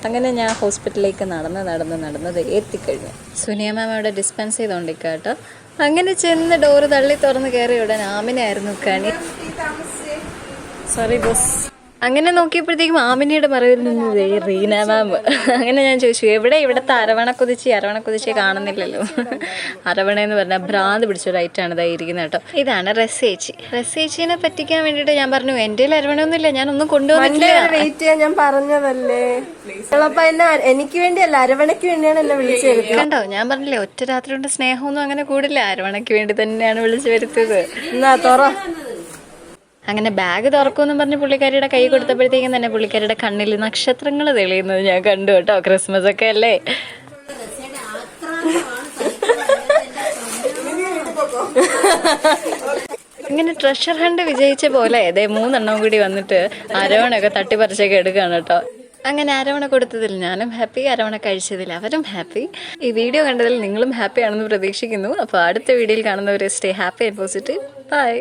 അങ്ങനെ ഞാൻ ഹോസ്പിറ്റലിലേക്ക് നടന്ന് എത്തിക്കഴിഞ്ഞു. സുനിയ മാം അവിടെ ഡിസ്പെൻസ് ചെയ്തോണ്ടിരിക്കുക കേട്ടോ. അങ്ങനെ ചെന്ന് ഡോറ് തള്ളി തുറന്ന് കയറി ഉടൻ ആമിനായിരുന്നു കണി. Sorry boss. അങ്ങനെ നോക്കിയപ്പോഴത്തേക്കും ആമിനിയുടെ മറവിൽ നിന്നത് റീന മാം. അങ്ങനെ ഞാൻ ചോദിച്ചു, എവിടെ ഇവിടുത്തെ അരവണക്കുതിച്ചി കാണുന്നില്ലല്ലോ. അരവണയെന്ന് പറഞ്ഞാൽ ഭ്രാന്ത് പിടിച്ചൊരു ഐറ്റാണ് ഇതായിരിക്കുന്നത് കേട്ടോ. ഇതാണ് റസേച്ചിനെ പറ്റിക്കാൻ വേണ്ടിയിട്ട് ഞാൻ പറഞ്ഞു, എൻ്റെ അരവണയൊന്നുമില്ല, ഞാനൊന്നും കൊണ്ടുവന്നിട്ടില്ല. ഞാൻ പറഞ്ഞതല്ലേ, എനിക്ക് വേണ്ടിയല്ല അരവണയ്ക്ക് വേണ്ടിയാണ് എന്നെ വിളിച്ചു വരുത്തിയത്. കണ്ടോ, ഞാൻ പറഞ്ഞില്ലേ ഒറ്റ രാത്രി കൊണ്ട് സ്നേഹമൊന്നും അങ്ങനെ കൂടില്ല. അരവണയ്ക്ക് വേണ്ടി തന്നെയാണ് വിളിച്ചു വരുത്തിയത്. എന്നാ തുറ. അങ്ങനെ ബാഗ് തുറക്കുമെന്നും പറഞ്ഞ് പുള്ളിക്കാരിയുടെ കൈ കൊടുത്തപ്പോഴത്തേക്കും തന്നെ പുള്ളിക്കാരിയുടെ കണ്ണിൽ നക്ഷത്രങ്ങൾ തെളിയുന്നത് ഞാൻ കണ്ടു കേട്ടോ. ക്രിസ്മസ് ഒക്കെ അല്ലേ. ഇങ്ങനെ ട്രഷർ ഹണ്ട് വിജയിച്ച പോലെ അതെ 3 എണ്ണം കൂടി വന്നിട്ട് അരവണയൊക്കെ തട്ടിപ്പറിച്ചൊക്കെ എടുക്കുകയാണ് കേട്ടോ. അങ്ങനെ അരവണ കൊടുത്തതിൽ ഞാനും ഹാപ്പി, അരവണ കഴിച്ചതിൽ അവരും ഹാപ്പി. ഈ വീഡിയോ കണ്ടതിൽ നിങ്ങളും ഹാപ്പി ആണെന്ന് പ്രതീക്ഷിക്കുന്നു. അപ്പോൾ അടുത്ത വീഡിയോയിൽ കാണുന്നവരെ stay happy and positive. By.